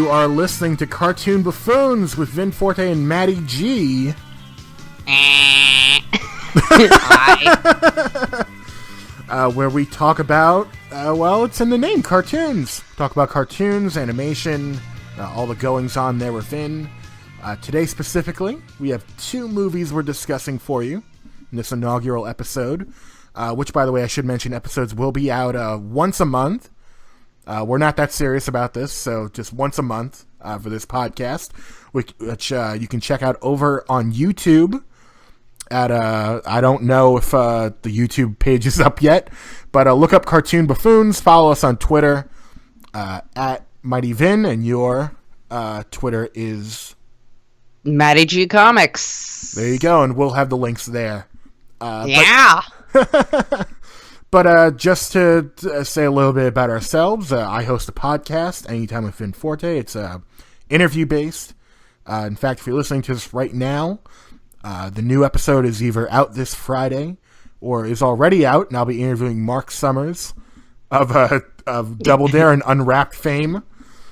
You are listening to Cartoon Buffoons with Vin Forte and Mady G. Where we talk about, well, it's in the name, cartoons. Talk about cartoons, animation, all the goings-on there within. Today specifically, we have 2 movies we're discussing for you in this inaugural episode, which, by the way, I should mention, episodes will be out once a month. We're not that serious about this, so just once a month for this podcast, which you can check out over on YouTube at, I don't know if the YouTube page is up yet, but look up Cartoon Buffoons, follow us on Twitter at Mady Vin, and your Twitter is... Mady G Comics. There you go, and we'll have the links there. Yeah! But just to say a little bit about ourselves, I host a podcast, Anytime with Vin Forte. It's interview-based. In fact, if you're listening to this right now, the new episode is either out this Friday or is already out, and I'll be interviewing Mark Summers of Double Dare and Unwrapped fame.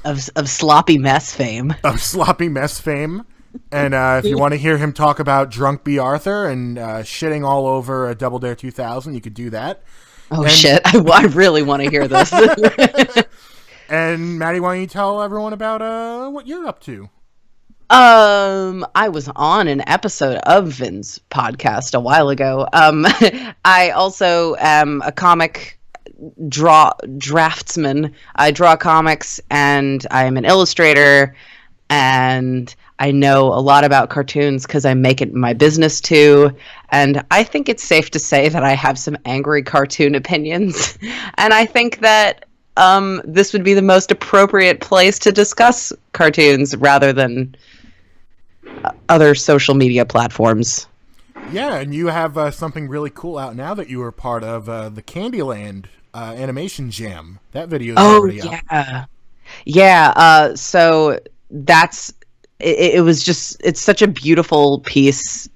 Of sloppy mess fame. Of sloppy mess fame. And if you want to hear him talk about Drunk B. Arthur and shitting all over Double Dare 2000, you could do that. Oh, shit. I really want to hear this. And, Mady, why don't you tell everyone about what you're up to? I was on an episode of Vin's podcast a while ago. I also am a comic draftsman. I draw comics, and I'm an illustrator, and I know a lot about cartoons because I make it my business too, and I think it's safe to say that I have some angry cartoon opinions, and I think that this would be the most appropriate place to discuss cartoons rather than other social media platforms. Yeah, and you have something really cool out now that you were part of, the Candyland Animation Jam. That video is already up. Yeah, so that's... It was just, it's such a beautiful piece,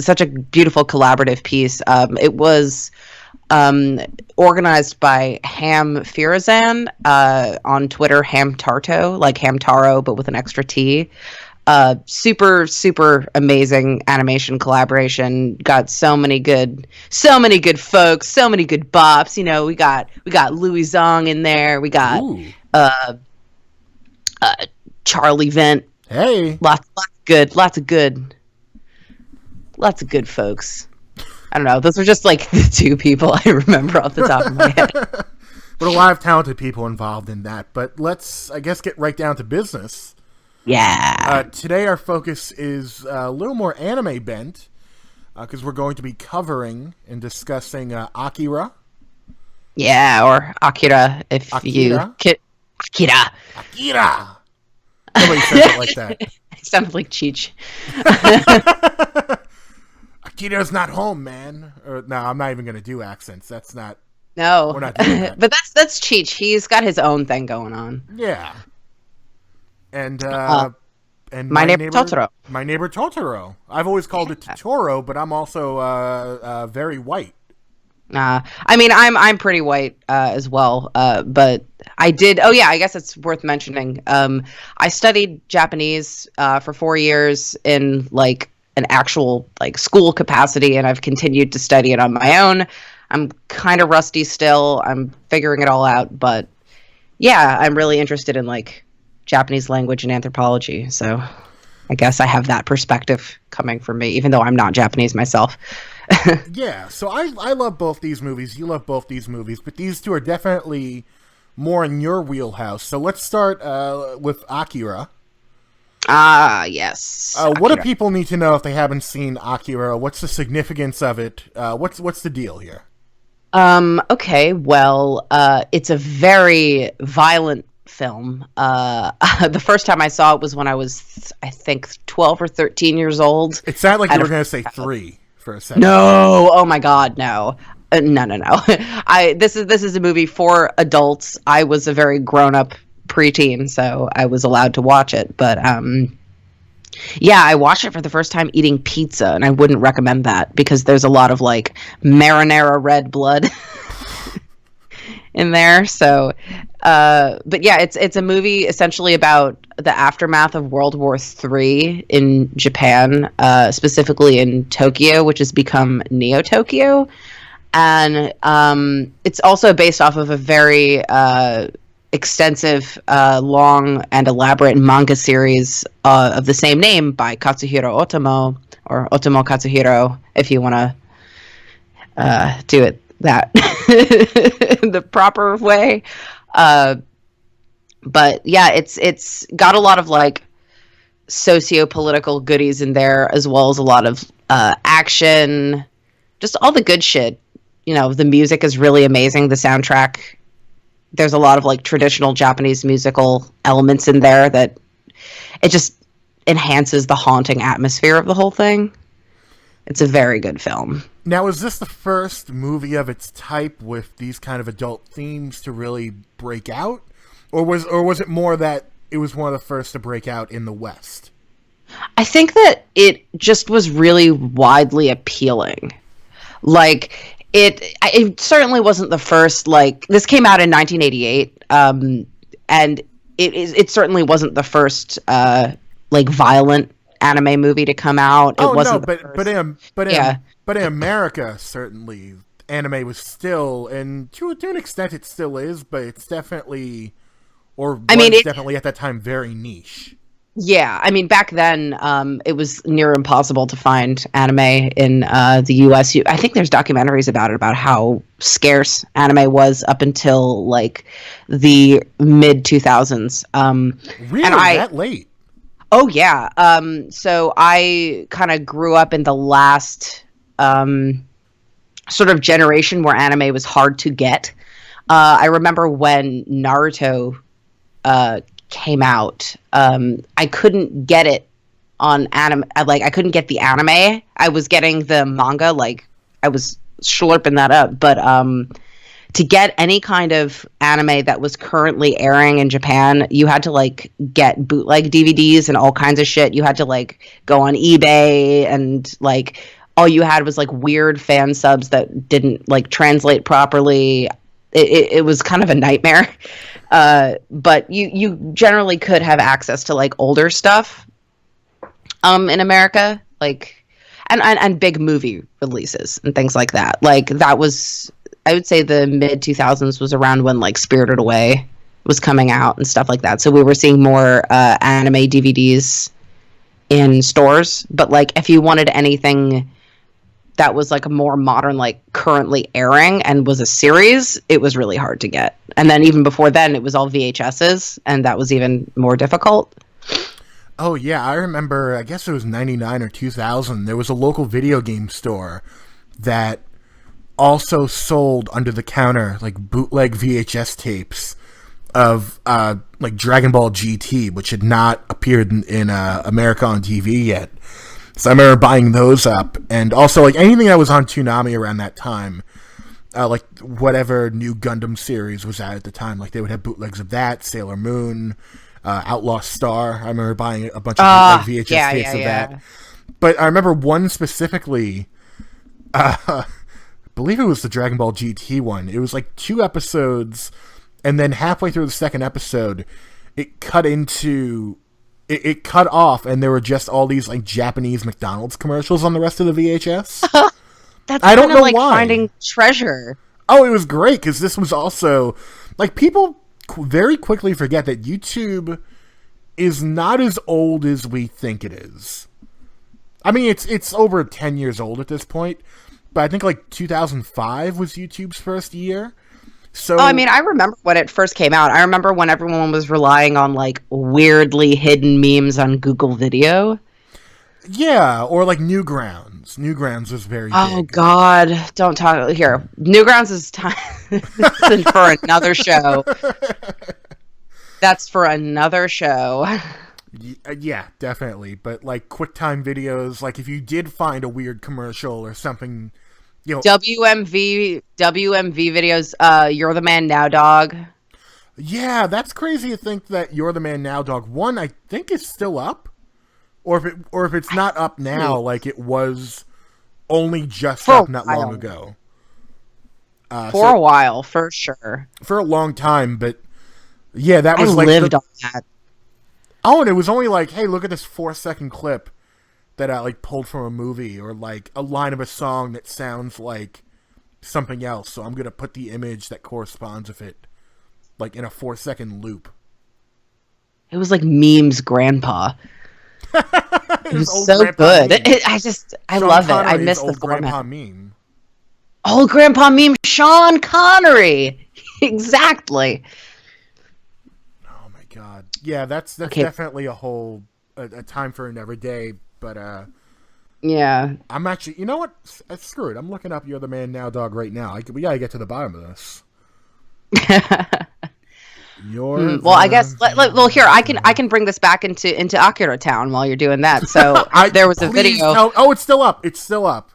such a beautiful collaborative piece. It was organized by Ham Firazan on Twitter, Hamtarto, like Hamtaro, but with an extra T. Super, super amazing animation collaboration. Got so many good folks, so many good bops. You know, we got Louis Zong in there. We got Charlie Vent. Hey, lots of good folks. I don't know. Those were just like the 2 people I remember off the top of my head. But a lot of talented people involved in that. But let's, I guess, get right down to business. Yeah. Today our focus is a little more anime bent because we're going to be covering and discussing Akira. Yeah, or Akira if Akira? Akira. Nobody says it like that. It sounded like Cheech. Akira's not home, man. No, I'm not even going to do accents. That's not... No. We're not doing that. But that's Cheech. He's got his own thing going on. Yeah. And my neighbor Totoro. My neighbor Totoro. I've always called it Totoro, but I'm also very white. I mean, I'm pretty white as well, but I did. Oh yeah, I guess it's worth mentioning. I studied Japanese for 4 years in like an actual like school capacity, and I've continued to study it on my own. I'm kind of rusty still. I'm figuring it all out, but yeah, I'm really interested in like Japanese language and anthropology. So I guess I have that perspective coming from me, even though I'm not Japanese myself. Yeah, so I love both these movies. You love both these movies, but these 2 are definitely more in your wheelhouse. So let's start with Akira. Yes. What do people need to know if they haven't seen Akira? What's the significance of it? What's the deal here? Okay, well, it's a very violent film. The first time I saw it was when I was, I think, 12 or 13 years old. It sounded like you were going to say 3 for a second. No! Oh my god, no. No. This is a movie for adults. I was a very grown-up preteen, so I was allowed to watch it. But, yeah, I watched it for the first time eating pizza, and I wouldn't recommend that because there's a lot of, like, marinara red blood in there. So But yeah, it's a movie essentially about the aftermath of World War III in Japan, specifically in Tokyo, which has become Neo Tokyo, and it's also based off of a very extensive, long and elaborate manga series of the same name by Katsuhiro Otomo, or Otomo Katsuhiro, if you want to do it that the proper way. But yeah, it's got a lot of like socio-political goodies in there, as well as a lot of action, just all the good shit. You know, the music is really amazing. The soundtrack, there's a lot of like traditional Japanese musical elements in there that it just enhances the haunting atmosphere of the whole thing. It's a very good film. Now, is this the first movie of its type with these kind of adult themes to really break out? Or was it more that it was one of the first to break out in the West? I think that it just was really widely appealing. Like, it certainly wasn't the first, like, this came out in 1988, and it certainly wasn't the first, like, violent anime movie to come out. It wasn't but in America, certainly, anime was still, and to an extent it still is, but it's definitely, definitely at that time very niche. Yeah, I mean, back then, it was near impossible to find anime in the U.S. I think there's documentaries about how scarce anime was up until, like, the mid-2000s. Really? That late? Oh, yeah. So I kind of grew up in the last sort of generation where anime was hard to get. I remember when Naruto came out, I couldn't get it on anime. Like, I couldn't get the anime. I was getting the manga. Like, I was slurping that up. But to get any kind of anime that was currently airing in Japan, you had to, like, get bootleg DVDs and all kinds of shit. You had to, like, go on eBay, and, like, all you had was, like, weird fan subs that didn't, like, translate properly. It was kind of a nightmare. But you generally could have access to, like, older stuff in America, like, and big movie releases and things like that. Like, that was, I would say, the mid 2000s was around when, like, Spirited Away was coming out and stuff like that. So we were seeing more anime DVDs in stores. But, like, if you wanted anything that was, like, a more modern, like, currently airing and was a series, it was really hard to get. And then even before then, it was all VHSs, and that was even more difficult. Oh, yeah, I remember, I guess it was 99 or 2000, there was a local video game store that also sold under the counter, like, bootleg VHS tapes of, like, Dragon Ball GT, which had not appeared in America on TV yet. So I remember buying those up, and also, like, anything that was on Toonami around that time, like, whatever new Gundam series was out at the time, like, they would have bootlegs of that, Sailor Moon, Outlaw Star. I remember buying a bunch of bootleg VHS tapes of that. But I remember one specifically, I believe it was the Dragon Ball GT one. It was, like, 2 episodes, and then halfway through the second episode, it cut into... It cut off, and there were just all these, like, Japanese McDonald's commercials on the rest of the VHS. That's I don't know like why. Finding treasure. Oh, it was great, because this was also... Like, people very quickly forget that YouTube is not as old as we think it is. I mean, it's over 10 years old at this point, but I think, like, 2005 was YouTube's first year. So, I mean, I remember when it first came out. I remember when everyone was relying on, like, weirdly hidden memes on Google Video. Yeah, or, like, Newgrounds. Newgrounds was very big. Oh, God. Don't talk... Here. Newgrounds is time... for another show. That's for another show. Yeah, definitely. But, like, QuickTime videos, like, if you did find a weird commercial or something... You know, WMV videos, You're the Man Now, Dog. Yeah, that's crazy to think that You're the Man Now, Dog 1, I think, is still up. Or if it's not up now, like it was only just up not long ago. For a while, for sure. For a long time, but Yeah, that I was like lived on that. Oh, and it was only like, hey, look at this 4-second clip that I like pulled from a movie, or like a line of a song that sounds like something else. So I'm gonna put the image that corresponds with it, like in a 4-second loop. It was like memes, grandpa. It was old so good. Meme. I Sean love Connery's it. I miss the old format. grandpa meme. Old grandpa meme, Sean Connery. Exactly. Oh my god. Yeah, that's Okay. definitely a time for another day. But Yeah. I'm actually, you know what? Screw it. I'm looking up You're the Man Now Dog right now. We gotta get to the bottom of this. Well, I guess. Well, here I can bring this back into Akira Town while you're doing that. So there was a video. Oh, it's still up. It's still up.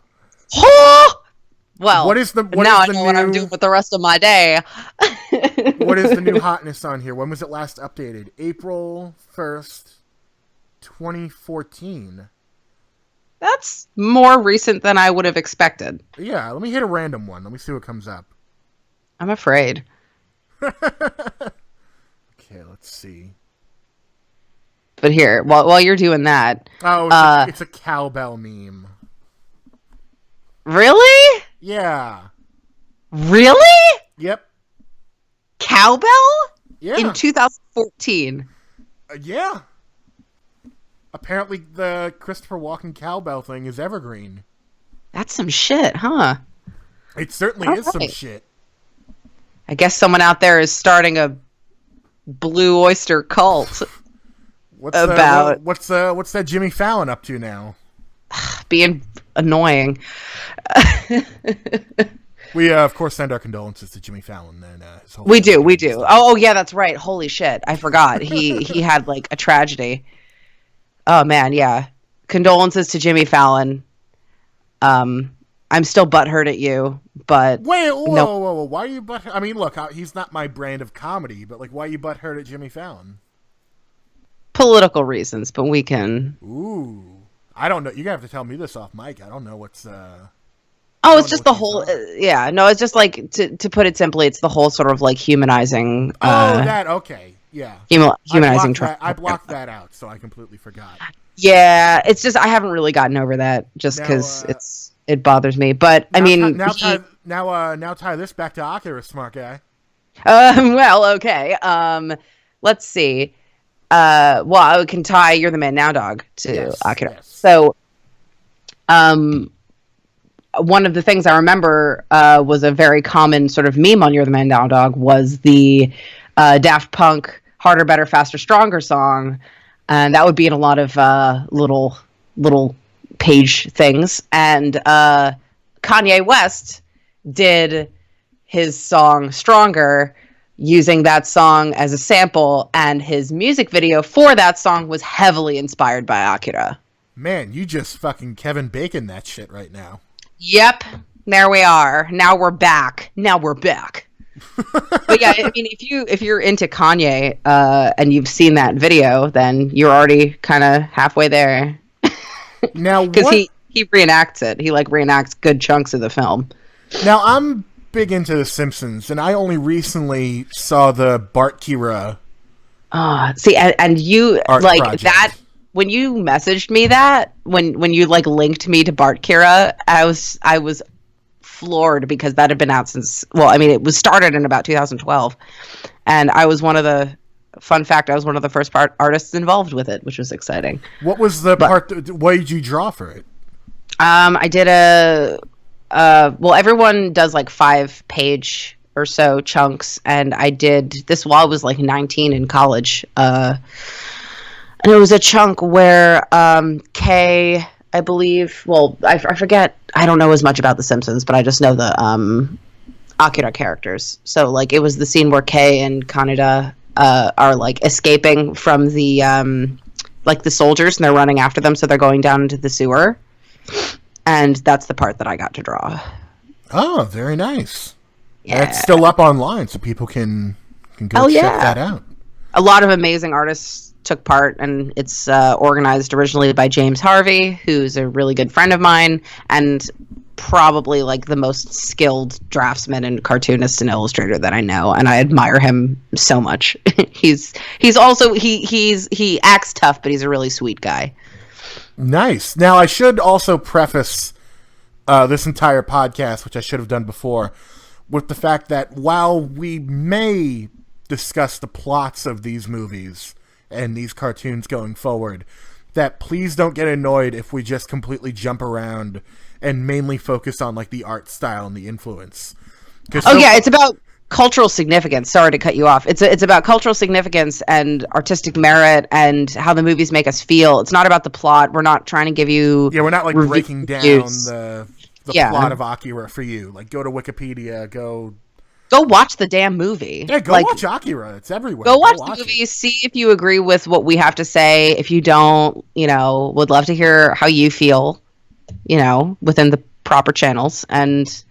Well, what is the I know what I'm doing with the rest of my day. What is the new hotness on here? When was it last updated? April 1st, 2014. That's more recent than I would have expected. Yeah, let me hit a random one. Let me see what comes up. I'm afraid. Okay, let's see. But here, while you're doing that, it's a cowbell meme. Really? Yeah. Really? Yep. Cowbell? Yeah. In 2014. Yeah. Apparently the Christopher Walken cowbell thing is evergreen. That's some shit, huh? It certainly is some shit. I guess someone out there is starting a Blue Oyster cult. What's that Jimmy Fallon up to now? Being annoying. We of course send our condolences to Jimmy Fallon and his whole we do. Oh yeah, that's right. Holy shit, I forgot. He had like a tragedy. Oh man, yeah. Condolences to Jimmy Fallon. I'm still butthurt at you, but wait, whoa. Why are you butthurt? I mean, look, he's not my brand of comedy, but like, why are you butthurt at Jimmy Fallon? Political reasons, but we can. Ooh, I don't know. You're gonna have to tell me this off mic. I don't know what's. Oh, it's just the whole. Yeah, no, it's just like to put it simply, it's the whole sort of like humanizing. Okay, yeah. Humanizing. I blocked that out, so I completely forgot. Yeah, it's just I haven't really gotten over that, just because it bothers me. But I mean, now tie this back to Akira, smart guy. Well, okay. Let's see. Well, I can tie You're the Man Now Dog to Akira. Yes. So, one of the things I remember was a very common sort of meme on You're the Man Now Dog was the Daft Punk Harder, Better, Faster, Stronger song. And that would be in a lot of little page things. And Kanye West did his song Stronger using that song as a sample, and his music video for that song was heavily inspired by Akira. Man, you just fucking Kevin Bacon that shit right now. Yep, there we are. Now we're back. But yeah, I mean, if you're into Kanye and you've seen that video, then you're already kind of halfway there. Now, because he reenacts it. He like reenacts good chunks of the film. Now, I'm big into The Simpsons, and I only recently saw the Bart Kira. See, and you like project. That when you messaged me that when you like linked me to Bart Kira, I was floored because that had been out since, well, I mean, it was started in about 2012, and I was one of the first artists involved with it, which was exciting. What was the part? What did you draw for it? I did well, everyone does like 5-page or so chunks, and I did this while I was like 19 in college, and it was a chunk where Kay, I believe, well, I forget, I don't know as much about The Simpsons, but I just know the Akira characters. So, like, it was the scene where Kay and Kaneda are, like, escaping from the, like, the soldiers, and they're running after them, so they're going down into the sewer. And that's the part that I got to draw. Oh, very nice. Yeah. It's still up online, so people can go check that out. A lot of amazing artists took part, and it's organized originally by James Harvey, who's a really good friend of mine, and probably like the most skilled draftsman and cartoonist and illustrator that I know, and I admire him so much. he's also he acts tough, but he's a really sweet guy. Nice. Now, I should also preface this entire podcast, which I should have done before, with the fact that while we may discuss the plots of these movies and these cartoons going forward, that please don't get annoyed if we just completely jump around and mainly focus on like the art style and the influence. It's about cultural significance. Sorry to cut you off. It's about cultural significance and artistic merit and how the movies make us feel. It's not about the plot. We're not trying to give you we're not like breaking down the plot of Akira for you. Like, go to Wikipedia, go watch the damn movie. Yeah, watch Akira. It's everywhere. Go watch the movie, see if you agree with what we have to say. If you don't, would love to hear how you feel, within the proper channels. And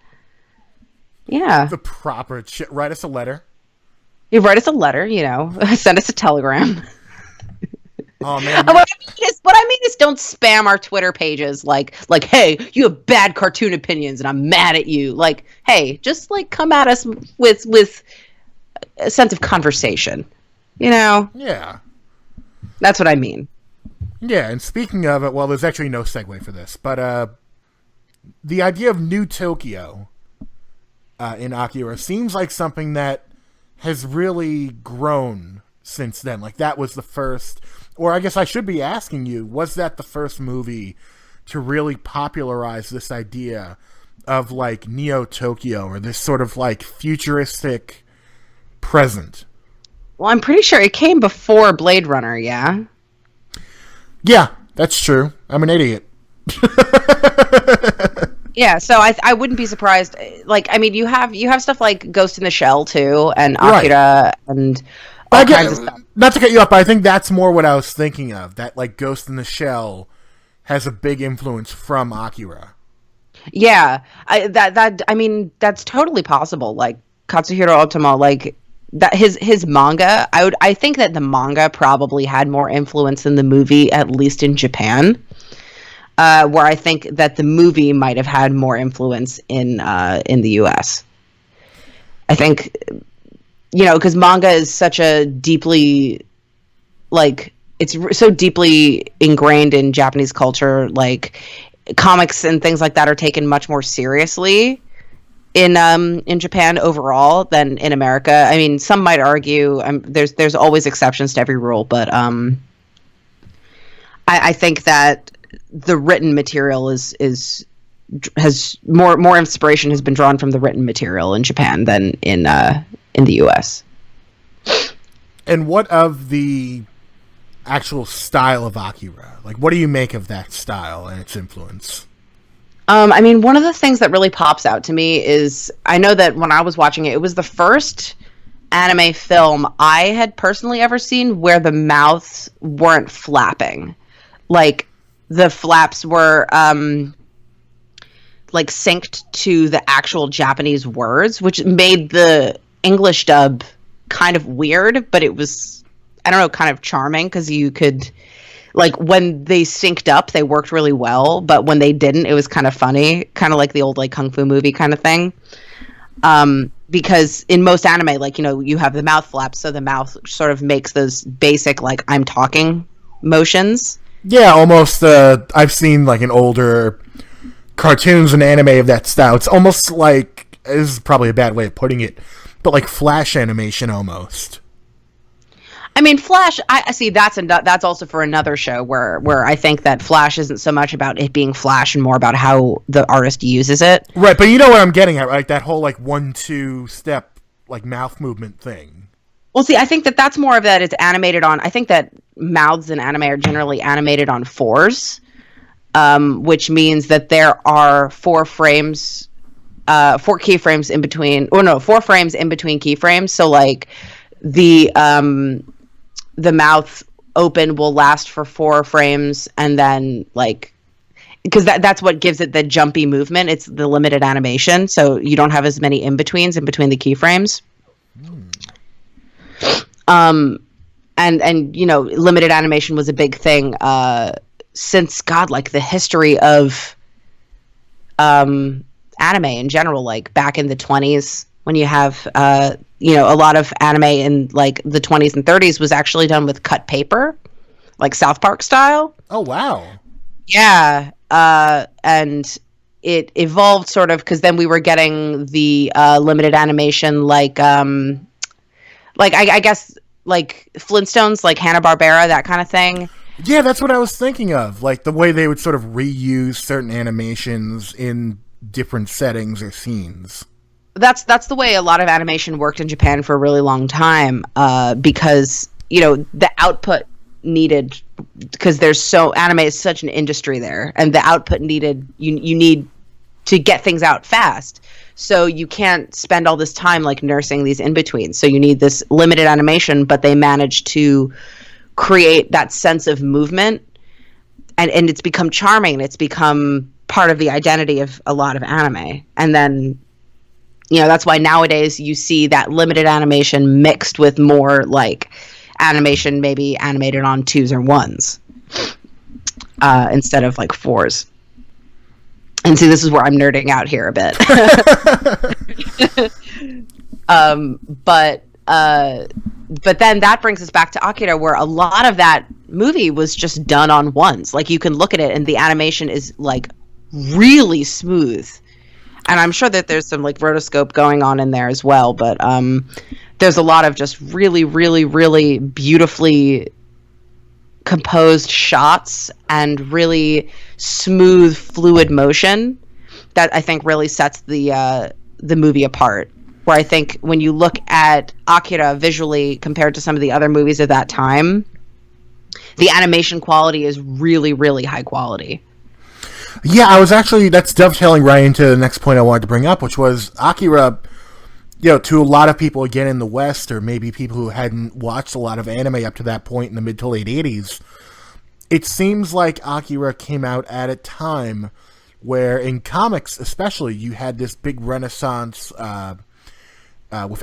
yeah. The proper write us a letter. You write us a letter, send us a telegram. Oh man. What I mean is don't spam our Twitter pages like, hey, you have bad cartoon opinions and I'm mad at you. Like, hey, just like come at us with a sense of conversation. Yeah. That's what I mean. Yeah, and speaking of it, well, there's actually no segue for this, but the idea of New Tokyo in Akira seems like something that has really grown since then. Like, that was the first, or I guess I should be asking you, was that the first movie to really popularize this idea of like Neo Tokyo, or this sort of like futuristic present? Well, I'm pretty sure it came before Blade Runner, yeah? Yeah, that's true. I'm an idiot. Yeah, so I wouldn't be surprised. Like, I mean, you have stuff like Ghost in the Shell too, and Akira, and all kinds of stuff. Not to cut you off, but I think that's more what I was thinking of. That like Ghost in the Shell has a big influence from Akira. Yeah, I mean that's totally possible. Like Katsuhiro Otomo, like that his manga. I think that the manga probably had more influence than the movie, at least in Japan. Where I think that the movie might have had more influence in the U.S. I think, because manga is such a deeply, like, it's so deeply ingrained in Japanese culture. Like, comics and things like that are taken much more seriously in Japan overall than in America. I mean, some might argue there's always exceptions to every rule, but I think that the written material has more inspiration has been drawn from the written material in Japan than in the US. And what of the actual style of Akira? Like, what do you make of that style and its influence? I mean, one of the things that really pops out to me is, I know that when I was watching it, it was the first anime film I had personally ever seen where the mouths weren't flapping. Like, the flaps were like synced to the actual Japanese words, which made the English dub kind of weird, but it was, I don't know, kind of charming, because you could, like, when they synced up, they worked really well, but when they didn't, it was kind of funny, kind of like the old like kung fu movie kind of thing. Because in most anime, like, you have the mouth flaps, so the mouth sort of makes those basic like I'm talking motions. Yeah, almost. I've seen like an older cartoons and anime of that style. It's almost like, this is probably a bad way of putting it, but like Flash animation almost. I mean, Flash. I see. That's also for another show where I think that Flash isn't so much about it being Flash and more about how the artist uses it. Right, but you know what I'm getting at, right? That whole like 1-2 step like mouth movement thing. Well, see, I think that that's more of that it's animated on. I think that mouths in anime are generally animated on fours, which means that there are 4 frames, 4 keyframes in between. Or no, 4 frames in between keyframes. So like the mouth open will last for 4 frames, and then like, because that's what gives it the jumpy movement. It's the limited animation, so you don't have as many in betweens in between the keyframes. And limited animation was a big thing since like the history of anime in general, like back in the 20s when you have a lot of anime in like the 20s and 30s was actually done with cut paper, like South Park style. Oh, wow. Yeah. And it evolved sort of because then we were getting the limited animation like I guess like Flintstones, like Hanna-Barbera, that kind of thing. Yeah, that's what I was thinking of. Like the way they would sort of reuse certain animations in different settings or scenes. That's the way a lot of animation worked in Japan for a really long time, because the output needed, because anime is such an industry there, and the output needed, you need to get things out fast. So you can't spend all this time like nursing these in between. So you need this limited animation, but they managed to create that sense of movement, and it's become charming. It's become part of the identity of a lot of anime. And then that's why nowadays you see that limited animation mixed with more like animation maybe animated on 2s or 1s instead of like 4s. And see, this is where I'm nerding out here a bit. But then that brings us back to Akira, where a lot of that movie was just done on 1s. Like you can look at it and the animation is like really smooth. And I'm sure that there's some like rotoscope going on in there as well. But there's a lot of just really, really, really beautifully composed shots and really smooth, fluid motion that I think really sets the movie apart. Where I think when you look at Akira visually compared to some of the other movies of that time, the animation quality is really, really high quality. Yeah, that's dovetailing right into the next point I wanted to bring up, which was Akira, to a lot of people, again, in the West, or maybe people who hadn't watched a lot of anime up to that point in the mid to late 80s, it seems like Akira came out at a time where, in comics especially, you had this big renaissance with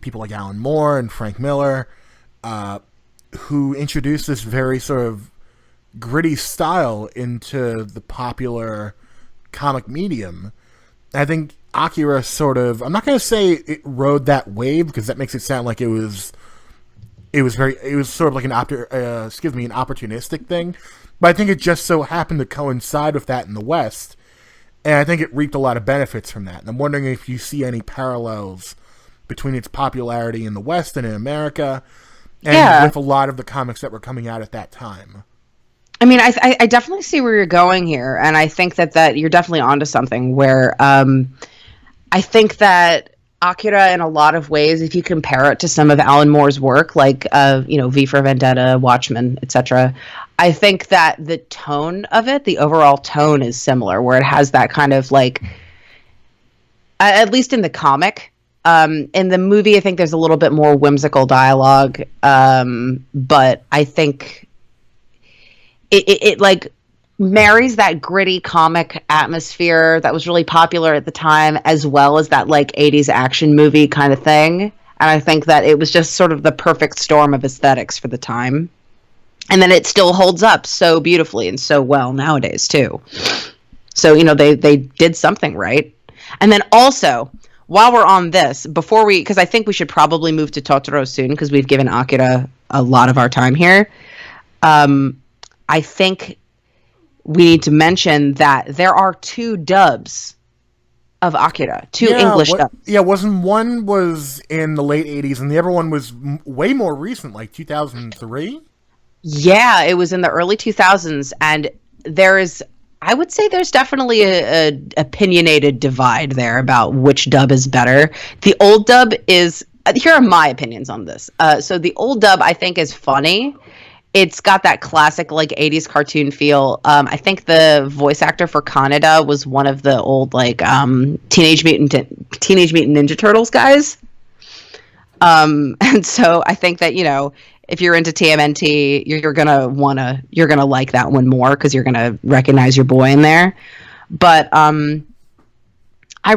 people like Alan Moore and Frank Miller, who introduced this very sort of gritty style into the popular comic medium. I think Akira sort of, I'm not going to say it rode that wave, because that makes it sound like it was sort of like an opportunistic thing, but I think it just so happened to coincide with that in the West, and I think it reaped a lot of benefits from that. And I'm wondering if you see any parallels between its popularity in the West and in America, and with a lot of the comics that were coming out at that time. I mean, I definitely see where you're going here, and I think that you're definitely onto something where I think that Akira, in a lot of ways, if you compare it to some of Alan Moore's work, like V for Vendetta, Watchmen, etc., I think that the tone of it, the overall tone, is similar, where it has that kind of like, at least in the comic. In the movie, I think there's a little bit more whimsical dialogue, but I think it like marries that gritty comic atmosphere that was really popular at the time, as well as that like 80s action movie kind of thing. And I think that it was just sort of the perfect storm of aesthetics for the time. And then it still holds up so beautifully and so well nowadays too. So, they did something right. And then also, while we're on this, because I think we should probably move to Totoro soon, because we've given Akira a lot of our time here. I think we need to mention that there are 2 dubs of Akira, 2 English dubs. Yeah, one was in the late 80s, and the other one was way more recent, like 2003? Yeah, it was in the early 2000s, and I would say there's definitely a opinionated divide there about which dub is better. The old dub is, here are my opinions on this. So the old dub, I think, is funny. It's got that classic like 80s cartoon feel. I think the voice actor for Kaneda was one of the old like Teenage Mutant Ninja Turtles guys. And so I think that, if you're into TMNT, you're gonna like that one more, because you're gonna recognize your boy in there. But I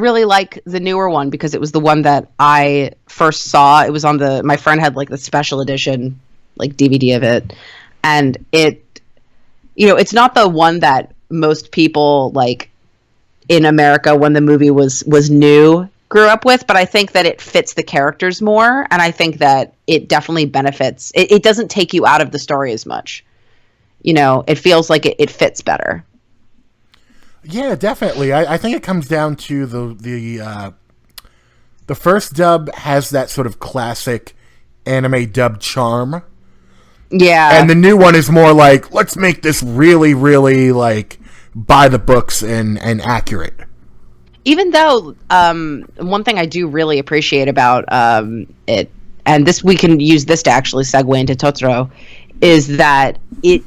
really like the newer one, because it was the one that I first saw. It was on my friend had like the special edition like DVD of it, and it's not the one that most people like in America when the movie was new grew up with, but I think that it fits the characters more, and I think that it definitely benefits. It doesn't take you out of the story as much. It feels like it fits better. Yeah, definitely. I think it comes down to the first dub has that sort of classic anime dub charm. Yeah. And the new one is more like, let's make this really, really, like, by the books and accurate. Even though one thing I do really appreciate about it, and we can use this to actually segue into Totoro, is that they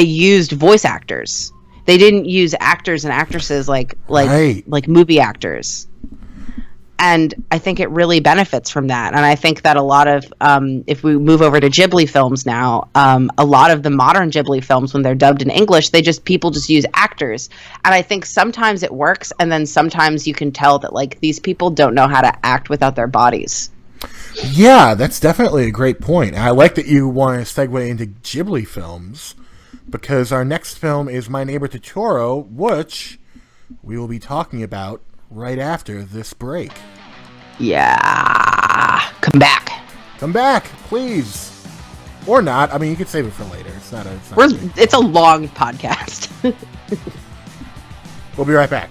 used voice actors. They didn't use actors and actresses like movie actors. And I think it really benefits from that. And I think that a lot of, if we move over to Ghibli films now, a lot of the modern Ghibli films, when they're dubbed in English, people just use actors. And I think sometimes it works, and then sometimes you can tell that, like, these people don't know how to act without their bodies. Yeah, that's definitely a great point. And I like that you want to segue into Ghibli films, because our next film is My Neighbor Totoro, which we will be talking about right after this break. Yeah. Come back, please. Or not. I mean, you could save it for later. It's a long podcast. We'll be right back.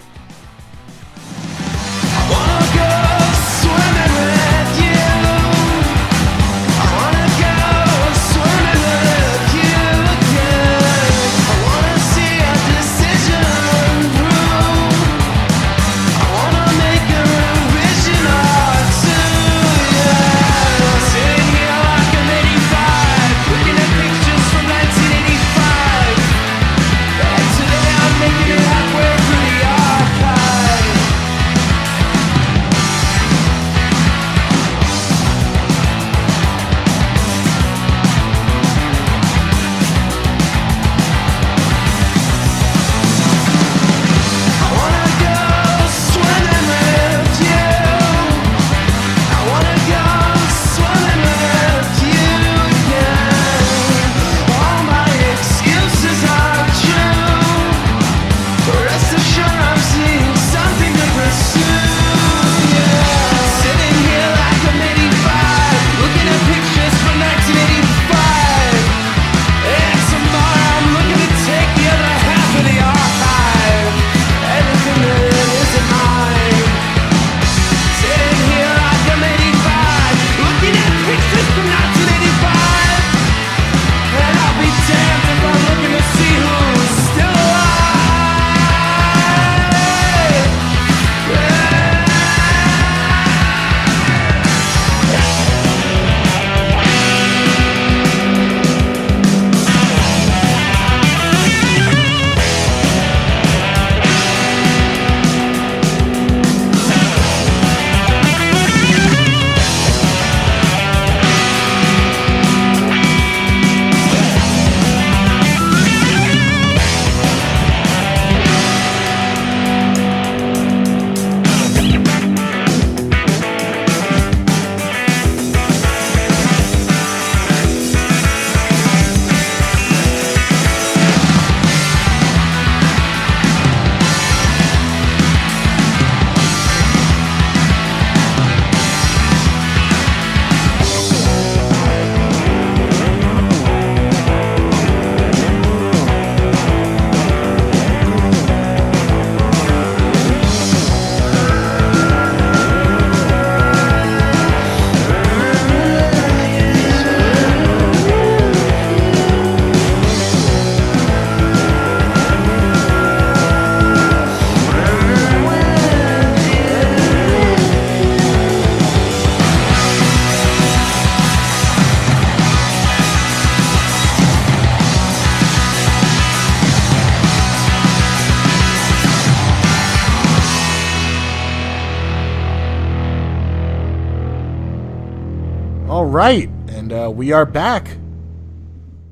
All right, and we are back.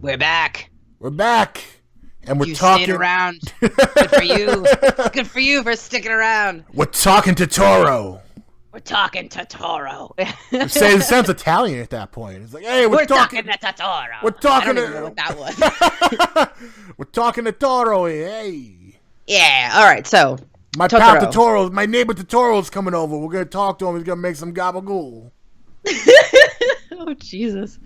We're back. And we're you talking. Stayed around. Good for you. Good for you for sticking around. We're talking Totoro. We're talking Totoro. It sounds Italian at that point. It's like, hey, we're talking to Totoro. We're talking I don't even know what that was. We're talking to Totoro. Hey. Yeah. All right. So My pal Totoro, my neighbor Totoro's coming over. We're going to talk to him. He's going to make some gabagool. Oh, Jesus.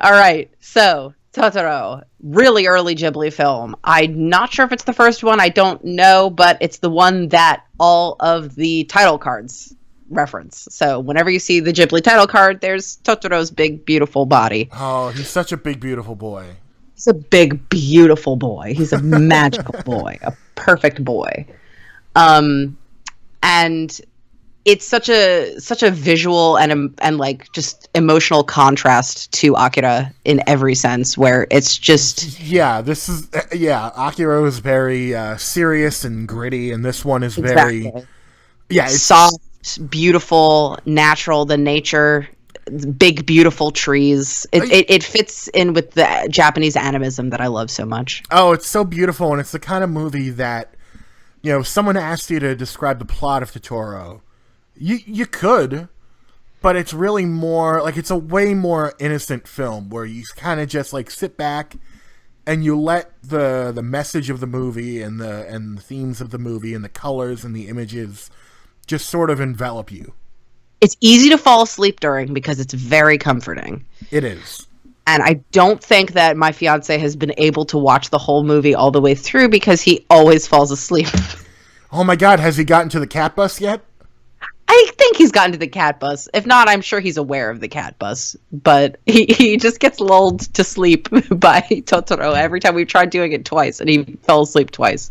All right. So, Totoro, really early Ghibli film. I'm not sure if it's the first one. I don't know, but it's the one that all of the title cards reference. So whenever you see the Ghibli title card, there's Totoro's big, beautiful body. Oh, he's such a big, beautiful boy. He's a big, beautiful boy. He's a magical boy, a perfect boy. And it's such a visual and like just emotional contrast to Akira in every sense, where it's just Akira is very serious and gritty, and this one is very it's soft, beautiful, natural, the nature, big beautiful trees. It fits in with the Japanese animism that I love so much. Oh, it's so beautiful, and it's the kind of movie that, you know, if someone asked you to describe the plot of Totoro, you could, but it's really more like, it's a way more innocent film where you kind of just like sit back and you let the message of the movie and the themes of the movie and the colors and the images just sort of envelop you. It's easy to fall asleep during because it's very comforting. It is. And I don't think that my fiance has been able to watch the whole movie all the way through because he always falls asleep. Oh my God, has he gotten to the cat bus yet? I think he's gotten to the cat bus. If not, I'm sure he's aware of the cat bus. But he just gets lulled to sleep by Totoro every time. We've tried doing it twice, and he fell asleep twice.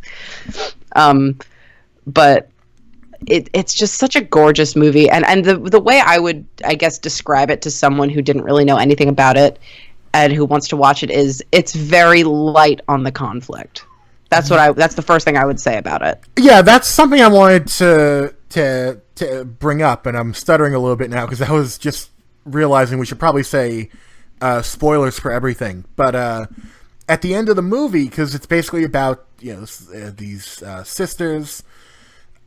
But it's just such a gorgeous movie. And the way I would, I guess, describe it to someone who didn't really know anything about it and who wants to watch it is it's very light on the conflict. That's the first thing I would say about it. Yeah, that's something I wanted to bring up, and I'm stuttering a little bit now because I was just realizing we should probably say spoilers for everything. But at the end of the movie, because it's basically about, you know, these sisters,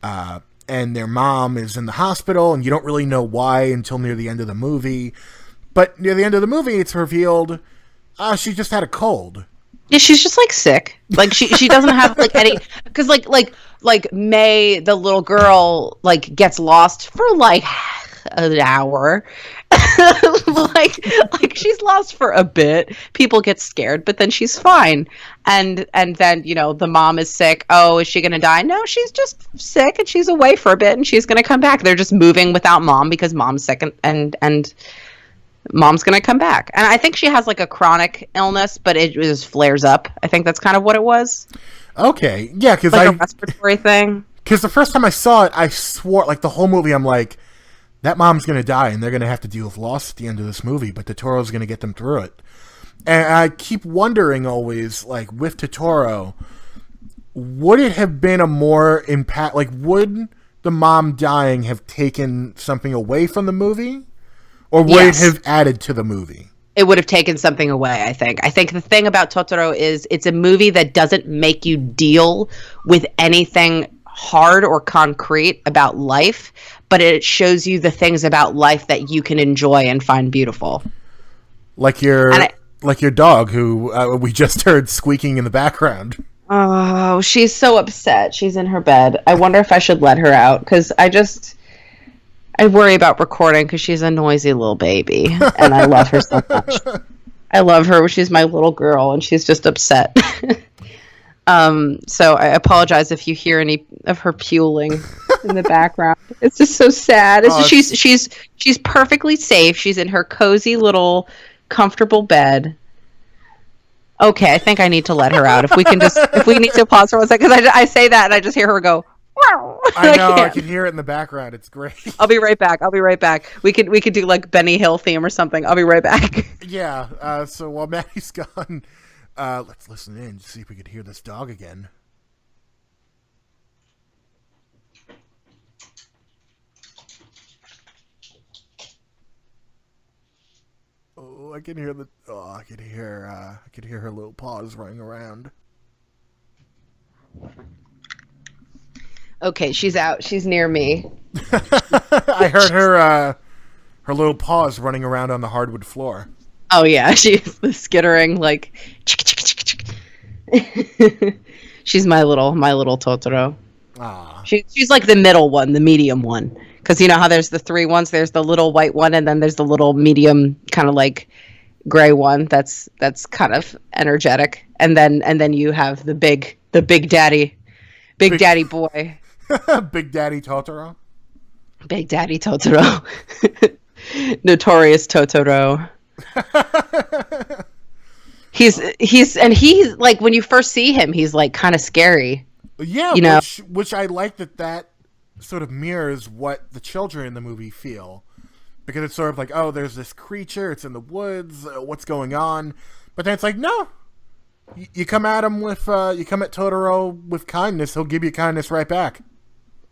and their mom is in the hospital, and you don't really know why until near the end of the movie. But near the end of the movie, it's revealed she just had a cold. Yeah, she's just like sick. Like she doesn't have like any, because like May, the little girl, like gets lost for like an hour. like she's lost for a bit. People get scared, but then she's fine. And then, you know, the mom is sick. Oh, is she gonna die? No, she's just sick and she's away for a bit and she's gonna come back. They're just moving without mom because mom's sick and mom's gonna come back. And I think she has like a chronic illness, but it just flares up. I think that's kind of what it was. Okay, yeah, because like a respiratory thing. Because the first time I saw it, I swore, like the whole movie, I'm like, that mom's gonna die, and they're gonna have to deal with loss at the end of this movie. But Totoro's gonna get them through it. And I keep wondering always, like with Totoro, would it have been a more impact? Like, would the mom dying have taken something away from the movie? Or would it have added to the movie? It would have taken something away, I think. I think the thing about Totoro is it's a movie that doesn't make you deal with anything hard or concrete about life, but it shows you the things about life that you can enjoy and find beautiful. Like your dog, who we just heard squeaking in the background. Oh, she's so upset. She's in her bed. I wonder if I should let her out, because I worry about recording because she's a noisy little baby, and I love her so much. I love her. She's my little girl, and she's just upset. So I apologize if you hear any of her puling in the background. It's just so sad. She's perfectly safe. She's in her cozy little comfortable bed. Okay, I think I need to let her out. If we need to pause for 1 second, because I say that and I just hear her go. I know, I can hear it in the background. It's great. I'll be right back. We could do like Benny Hill theme or something. I'll be right back. Yeah. So while Maddie's gone, let's listen in to see if we could hear this dog again. Oh, I can hear I could hear her little paws running around. Okay, she's out. She's near me. I heard her little paws running around on the hardwood floor. Oh yeah, she's the skittering like. She's my little Totoro. Ah. She's like the middle one, the medium one. Because you know how there's the three ones? There's the little white one, and then there's the little medium kind of like gray one that's kind of energetic. And then you have the big daddy boy. Big Daddy Totoro. Big Daddy Totoro. Notorious Totoro. He's like, when you first see him, he's like kind of scary. Yeah, you know? which I like that sort of mirrors what the children in the movie feel. Because it's sort of like, oh, there's this creature, it's in the woods, what's going on? But then it's like, no. You come at him with, you come at Totoro with kindness, he'll give you kindness right back.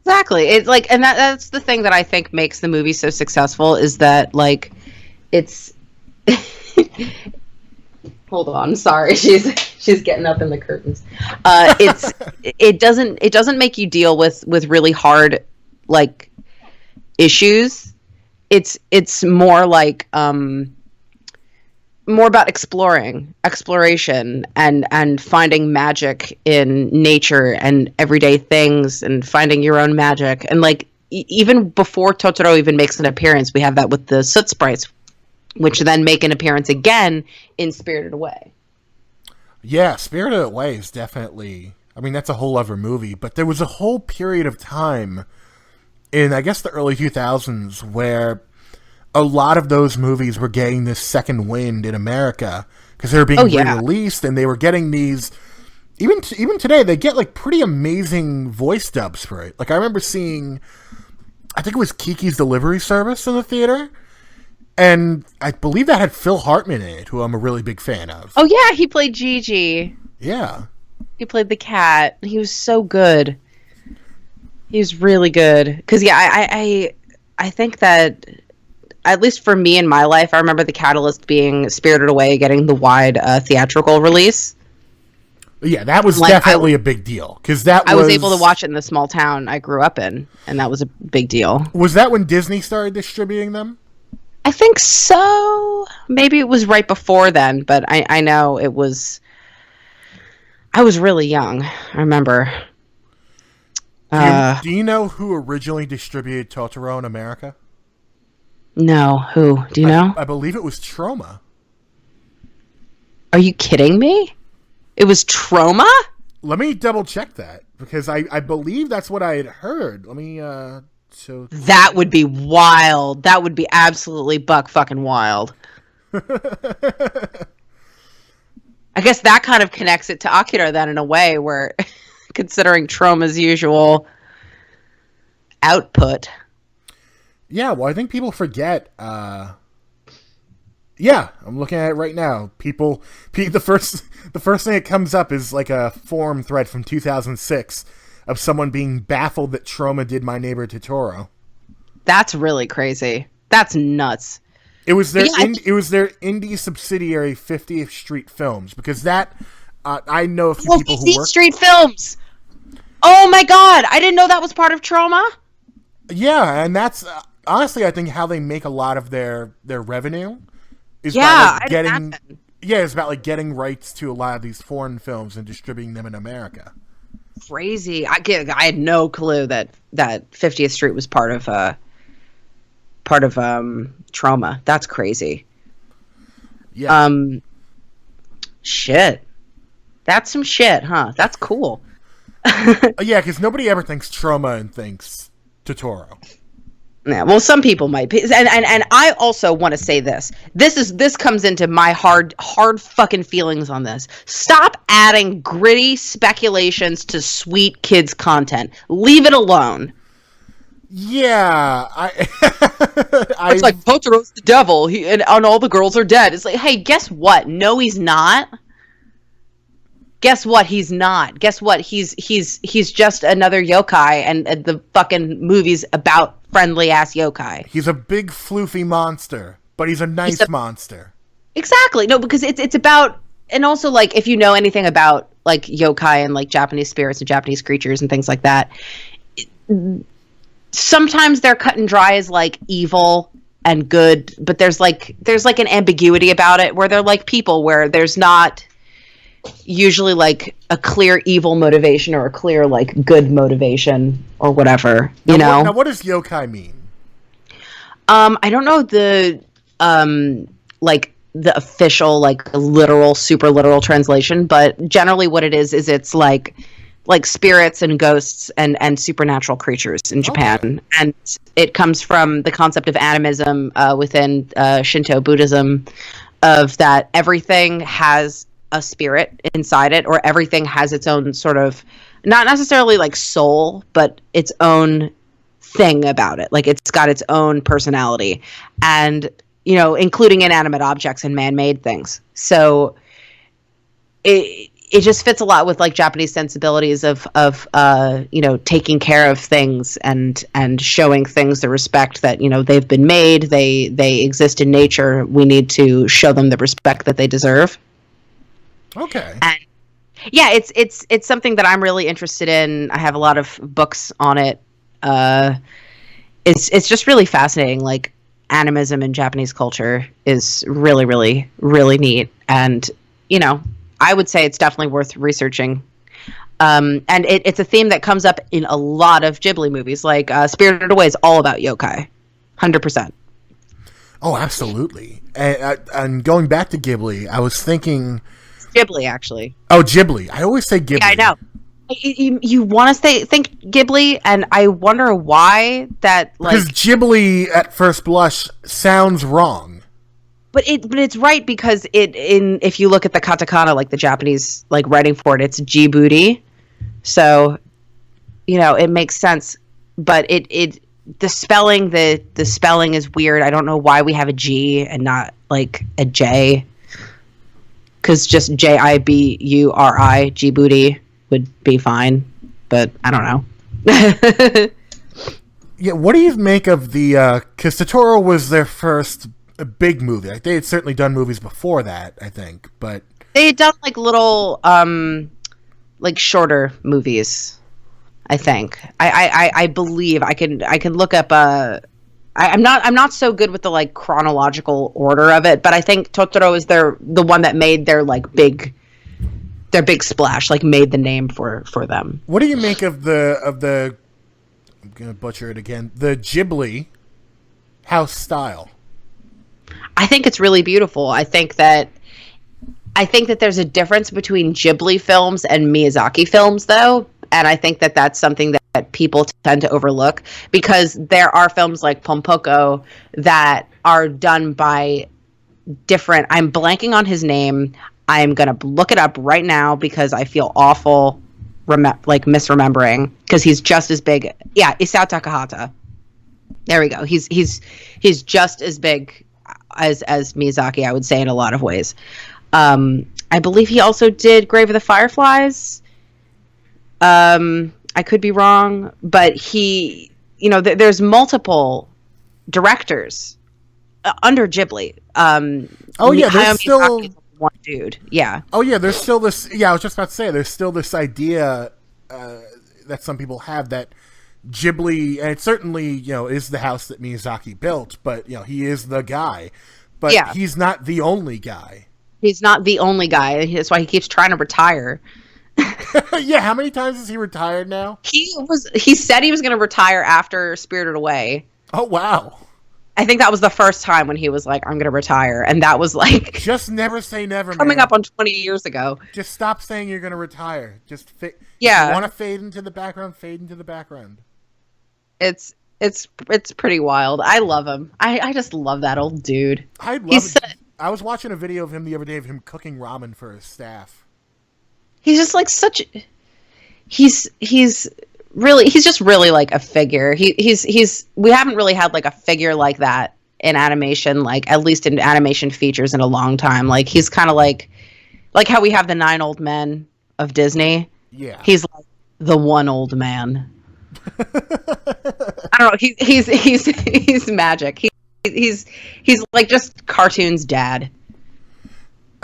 Exactly. It's like, and that's the thing that I think makes the movie so successful, is that, like, it's hold on, sorry, she's getting up in the curtains. It doesn't make you deal with really hard, like, issues. It's more like more about exploration and finding magic in nature and everyday things and finding your own magic. And like, even before Totoro even makes an appearance, we have that with the soot sprites, which then make an appearance again in Spirited Away. Yeah, Spirited Away is definitely, I mean, that's a whole other movie, but there was a whole period of time in, I guess, the early 2000s where a lot of those movies were getting this second wind in America because they were being re-released, and they were getting these, even today, they get like pretty amazing voice dubs for it. Like, I remember seeing, I think it was Kiki's Delivery Service in the theater, and I believe that had Phil Hartman in it, who I'm a really big fan of. Oh yeah, he played Gigi. Yeah. He played the cat. He was so good. He was really good. Because, yeah, I think that, at least for me in my life, I remember the catalyst being Spirited Away getting the wide theatrical release. Yeah, that was definitely a big deal. Because I was able to watch it in the small town I grew up in, and that was a big deal. Was that when Disney started distributing them? I think so. Maybe it was right before then, but I know it was... I was really young, I remember. Do you know who originally distributed Totoro in America? No, who? Do you know? I believe it was Troma. Are you kidding me? It was Troma? Let me double check that, because I believe that's what I had heard. Let me, That would be wild. That would be absolutely buck fucking wild. I guess that kind of connects it to Akira then, in a way, where, considering Troma's usual output. Yeah, well, I think people forget. Yeah, I'm looking at it right now. The first thing that comes up is like a forum thread from 2006 of someone being baffled that Troma did My Neighbor Totoro. That's really crazy. That's nuts. It was their indie subsidiary, 50th Street Films, because that I know a few people who work. 50th Street Films. Oh my god, I didn't know that was part of Troma. Yeah, and that's honestly, I think, how they make a lot of their revenue is it's about like getting rights to a lot of these foreign films and distributing them in America. Crazy. I had no clue that 50th Street was part of Troma. That's crazy. Yeah. Shit. That's some shit, huh? That's cool. Yeah, because nobody ever thinks Troma and thinks Totoro. Yeah, well, some people might be, and I also want to say this. This comes into my hard fucking feelings on this. Stop adding gritty speculations to sweet kids content. Leave it alone. Yeah, it's like Totoro's the devil, and all the girls are dead. It's like, hey, guess what? No, he's not. Guess what? He's not. Guess what? He's just another yokai, and the fucking movie's about friendly ass yokai. He's a big floofy monster, but he's a nice monster. Exactly. No, because it's about, and also, like, if you know anything about like yokai and like Japanese spirits and Japanese creatures and things like that, sometimes they're cut and dry as like evil and good, but there's like an ambiguity about it where they're like people, where there's not. usually like a clear evil motivation or a clear like good motivation or whatever, you know? Now, what does yokai mean? I don't know like the official, like literal, super literal translation, but generally what it is it's like spirits and ghosts and supernatural creatures in Japan. Okay. And it comes from the concept of animism within Shinto Buddhism, of that everything has a spirit inside it, or everything has its own sort of, not necessarily like soul, but its own thing about it. Like it's got its own personality, and you know, including inanimate objects and man-made things. So it just fits a lot with like Japanese sensibilities of you know, taking care of things and showing things the respect that, you know, they've been made, they exist in nature. We need to show them the respect that they deserve. Okay. And yeah, it's something that I'm really interested in. I have a lot of books on it. It's just really fascinating. Like animism in Japanese culture is really, really, really neat. And, you know, I would say it's definitely worth researching. And it's a theme that comes up in a lot of Ghibli movies. Like Spirited Away is all about yokai. 100%. Oh, absolutely. And going back to Ghibli, I was thinking... Ghibli, actually. Oh, Ghibli. I always say Ghibli. Yeah, I know. You want to think Ghibli, and I wonder why that, like... Because Ghibli, at first blush, sounds wrong. But it's right, because if you look at the katakana, like the Japanese like writing for it, it's Djibouti. So, you know, it makes sense. But the spelling is weird. I don't know why we have a G and not like a J. Because just Jiburi, Djibouti, would be fine. But I don't know. Yeah, what do you make of the... Because Totoro was their first big movie. Like, they had certainly done movies before that, I think. But they had done like little, like shorter movies, I think. I believe I can look up I'm not so good with the like chronological order of it, but I think Totoro is the one that made their big splash, like made the name for them. What do you make of the I'm gonna butcher it again, the Ghibli house style? I think it's really beautiful. I think that there's a difference between Ghibli films and Miyazaki films, though, and I think that that's something that people tend to overlook, because there are films like Pompoko that are done by different... I'm blanking on his name. I'm going to look it up right now because I feel awful misremembering, because he's just as big. Yeah, Isao Takahata. There we go. He's just as big as Miyazaki, I would say, in a lot of ways. I believe he also did Grave of the Fireflies. I could be wrong, but he, you know, there's multiple directors under Ghibli. Oh yeah, there's Hayao still Miyazaki's one dude. Yeah. Oh yeah, there's still this. Yeah, I was just about to say, there's still this idea that some people have that Ghibli, and it certainly, you know, is the house that Miyazaki built, but you know, he is the guy, but yeah, he's not the only guy. He's not the only guy. That's why he keeps trying to retire. Yeah, how many times is he retired now? He said he was going to retire after Spirited Away. Oh wow. I think that was the first time when he was like, I'm going to retire, and that was like... Just never say never, coming man. up on 20 years ago. Just stop saying you're going to retire. Just yeah. If you want to fade into the background, fade into the background. It's pretty wild. I love him. I just love that old dude. I love it. I was watching a video of him the other day of him cooking ramen for his staff. He's just like such... He's just really like a figure. He's we haven't really had like a figure like that in animation, like at least in animation features, in a long time. Like he's kind of like how we have the 9 old men of Disney. Yeah. He's like the one old man. I don't know. He's magic. He's like just cartoons dad.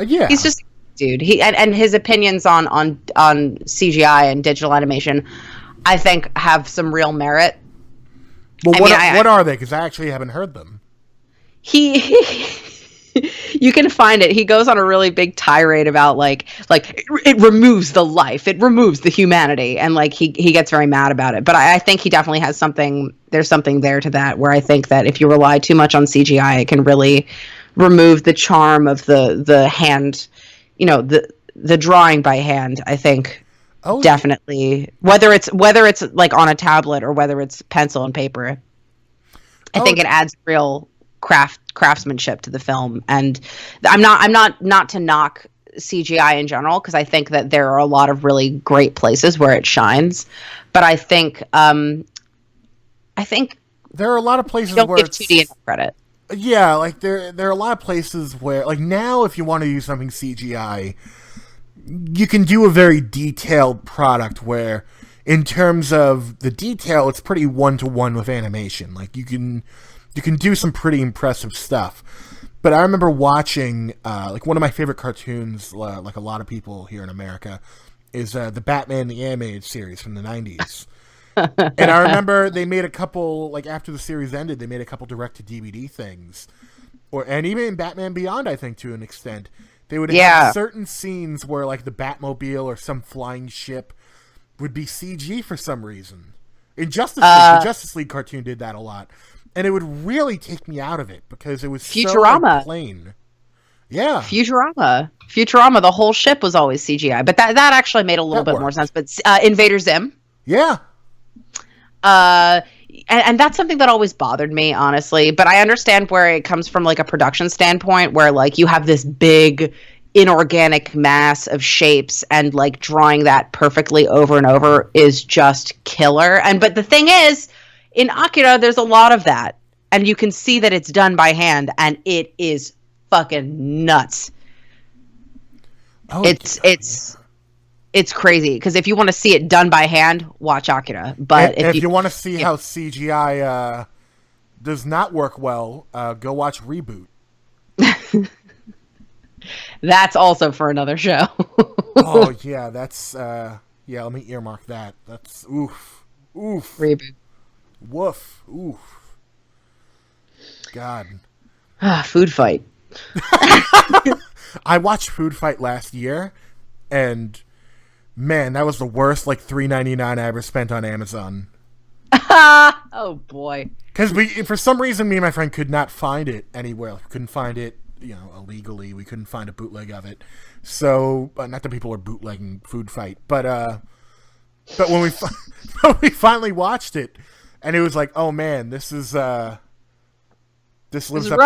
Yeah. He's just dude. And his opinions on CGI and digital animation, I think, have some real merit. Well, what are they? Because I actually haven't heard them. He You can find it. He goes on a really big tirade about like it removes the life, it removes the humanity, and like he gets very mad about it. But I think he definitely has something. There's something there to that, where I think that if you rely too much on CGI, it can really remove the charm of the hand, the drawing by hand. I think definitely, whether it's like on a tablet or whether it's pencil and paper, I think it adds real craftsmanship to the film. And I'm not to knock CGI in general, because I think that there are a lot of really great places where it shines, but I think there are a lot of places don't where give 2D enough credit. Yeah, like there are a lot of places where, like, now if you want to use something CGI, you can do a very detailed product where, in terms of the detail, it's pretty one-to-one with animation. Like, you can do some pretty impressive stuff. But I remember watching, like, one of my favorite cartoons, like a lot of people here in America, is the Batman the Animated Series from the 90s. And I remember they made a couple, like, after the series ended, they made a couple direct-to-DVD things. And even in Batman Beyond, I think, to an extent. They would have certain scenes where, like, the Batmobile or some flying ship would be CG for some reason. In Justice League, the Justice League cartoon did that a lot. And it would really take me out of it because it was Futurama. So like, plain. Yeah. Futurama, the whole ship was always CGI. But that actually made a little bit more sense. But Invader Zim. Yeah. And that's something that always bothered me, honestly. But I understand where it comes from, like a production standpoint, where like you have this big inorganic mass of shapes, and like drawing that perfectly over and over is just killer. But the thing is, in Akira, there's a lot of that, and you can see that it's done by hand, and it is fucking nuts. It's crazy, because if you want to see it done by hand, watch Akira. But if you want to see how CGI does not work well, go watch Reboot. That's also for another show. Oh yeah, that's let me earmark that. That's oof. Reboot. Woof. Oof. God. Food Fight. I watched Food Fight last year, and man, that was the worst like $3.99 I ever spent on Amazon. Oh boy. Because for some reason, me and my friend could not find it anywhere. We couldn't find it, illegally. We couldn't find a bootleg of it. So, not that people are bootlegging Food Fight, but when we when we finally watched it, and it was like, oh man, this lives up to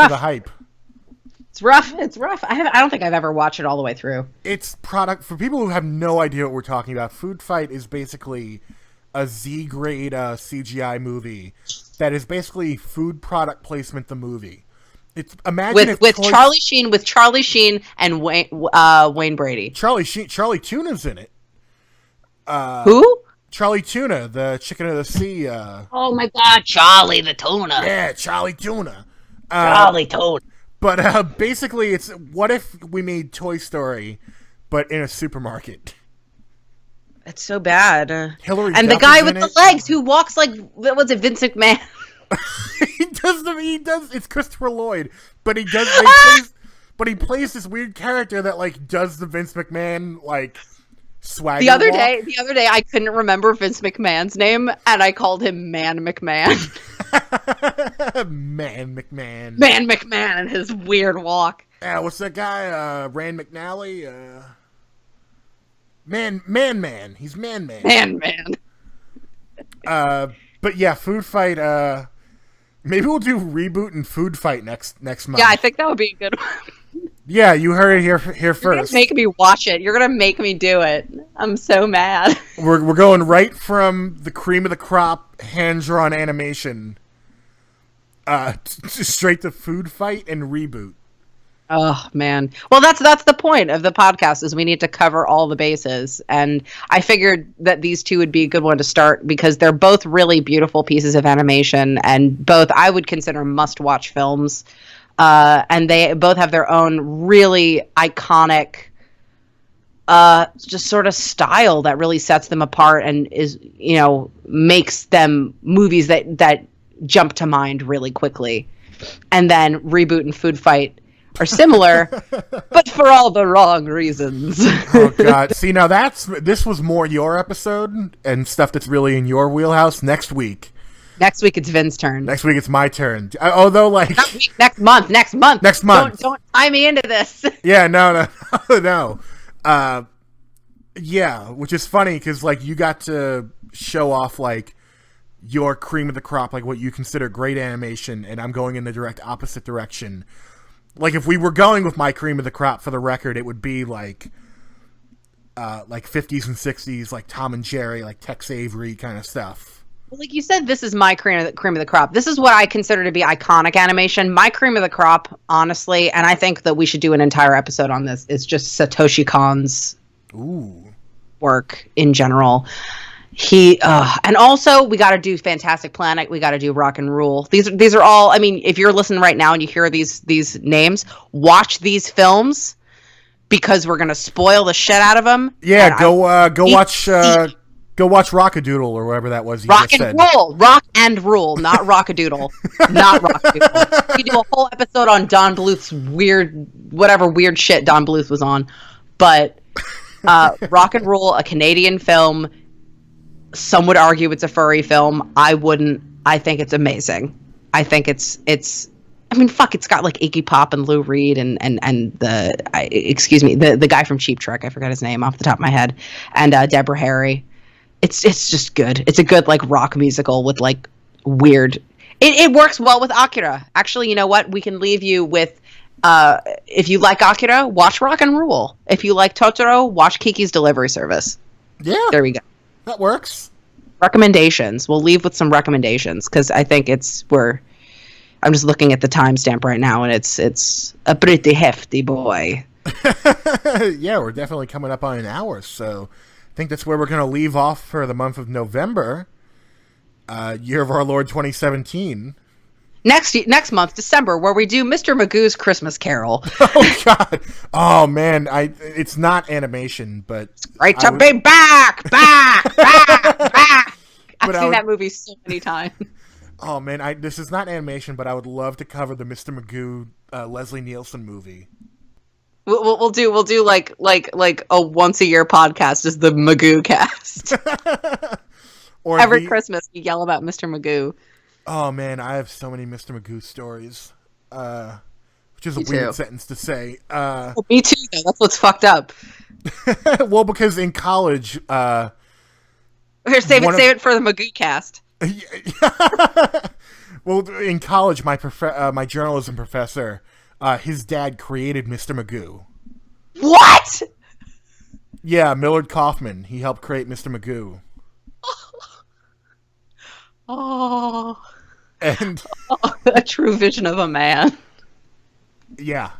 the hype. It's rough. I don't think I've ever watched it all the way through. It's product for people who have no idea what we're talking about. Food Fight is basically a Z-grade CGI movie that is basically food product placement. The movie. It's with Charlie Sheen and Wayne Brady. Charlie Tuna's in it. Who? Charlie Tuna, the chicken of the sea. Oh my God, Charlie the Tuna. Yeah, Charlie Tuna. Charlie Tuna. But basically, it's what if we made Toy Story, but in a supermarket? It's so bad. Hillary and Duff the guy with the legs who walks like, what was it, Vince McMahon? He does. It's Christopher Lloyd, but he does. He plays this weird character that like does the Vince McMahon like swagger. The other day, I couldn't remember Vince McMahon's name, and I called him Man McMahon. Man McMahon and his weird walk. What's that guy? Rand McNally. Man. He's Man. But yeah, Food Fight. Maybe we'll do Reboot and Food Fight next month. Yeah, I think that would be a good one. Yeah, you heard it here first. You're gonna make me watch it. You're gonna make me do it. I'm so mad. We're going right from the cream of the crop hand-drawn animation straight to Food Fight and Reboot. Oh man. Well, that's the point of the podcast, is we need to cover all the bases, and I figured that these two would be a good one to start because they're both really beautiful pieces of animation, and both I would consider must-watch films. And they both have their own really iconic, just sort of style that really sets them apart and is, makes them movies that jump to mind really quickly. And then Reboot and Food Fight are similar, but for all the wrong reasons. Oh God! See, now this was more your episode and stuff that's really in your wheelhouse. Next week it's Vin's turn. Next week it's my turn. Although, like, next month. Next month. Don't tie me into this. Yeah, no. Yeah, which is funny because like you got to show off like your cream of the crop, like what you consider great animation, and I'm going in the direct opposite direction. Like if we were going with my cream of the crop, for the record, it would be like 50s and 60s, like Tom and Jerry, like Tex Avery kind of stuff. Well, like you said, this is my cream of the crop. This is what I consider to be iconic animation. My cream of the crop, honestly, and I think that we should do an entire episode on this, is just Satoshi Kon's work in general. And also we got to do Fantastic Planet. We got to do Rock and Rule. These are all. I mean, if you're listening right now and you hear these names, watch these films because we're gonna spoil the shit out of them. Yeah, go watch Rockadoodle or whatever that was. Rock and Rule, not Rockadoodle, not Rockadoodle. We do a whole episode on Don Bluth's weird shit Don Bluth was on, but Rock and Rule, a Canadian film. Some would argue it's a furry film. I wouldn't. I think it's amazing. I think it's. I mean, fuck. It's got like Iggy Pop and Lou Reed and the guy from Cheap Trick. I forgot his name off the top of my head. And Deborah Harry. It's just good. It's a good like rock musical with like weird. It works well with Akira. Actually, you know what? We can leave you with. If you like Akira, watch Rock and Rule. If you like Totoro, watch Kiki's Delivery Service. Yeah. There we go. That works. Recommendations. We'll leave with some recommendations because I think I'm just looking at the timestamp right now, and it's a pretty hefty boy. Yeah, we're definitely coming up on an hour, so I think that's where we're going to leave off for the month of November, year of our Lord 2017. Next month, December, where we do Mr. Magoo's Christmas Carol. Oh God! Oh man, it's not animation, but it's great to be back. I've seen that movie so many times. Oh man, this is not animation, but I would love to cover the Mr. Magoo Leslie Nielsen movie. We'll do like a once a year podcast is the Magoo cast. Or every Christmas we yell about Mr. Magoo. Oh man, I have so many Mr. Magoo stories, which is a weird sentence to say. Well, me too, though. That's what's fucked up. Well, because in college, here, save it for the Magoo cast. Well, in college, my journalism professor, his dad created Mr. Magoo. What? Yeah, Millard Kaufman. He helped create Mr. Magoo. Oh. And a true vision of a man. Yeah.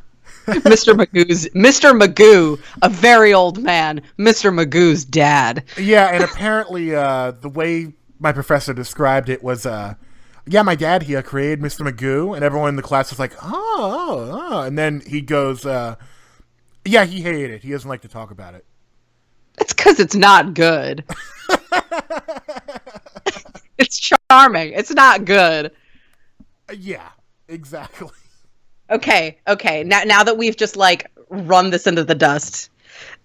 Mr. Magoo, a very old man, Mr. Magoo's dad. Yeah, and apparently the way my professor described it was my dad, he created Mr. Magoo, and everyone in the class was like, oh. And then he goes, he hated it. He doesn't like to talk about it. It's because it's not good. It's charming. It's not good. Yeah, exactly. Okay. Now that we've just like run this into the dust.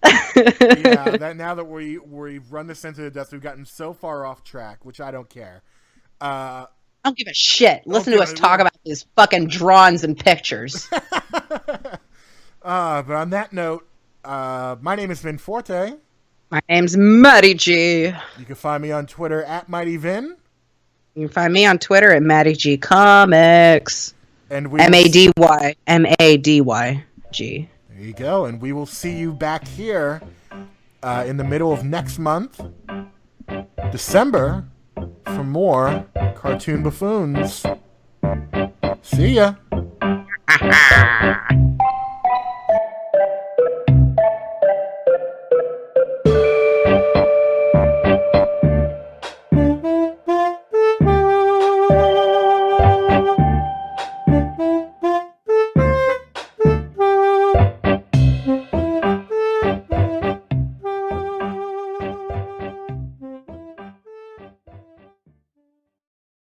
Now that we've run this into the dust, we've gotten so far off track, which I don't care. I don't give a shit. Listen to us talk about these fucking drawings and pictures. But on that note, my name has been Forte. My name's Mady G. You can find me on Twitter at MightyVin. You can find me on Twitter at Mady G Comics. And we Mady G. There you go. And we will see you back here in the middle of next month, December, for more Cartoon Buffoons. See ya.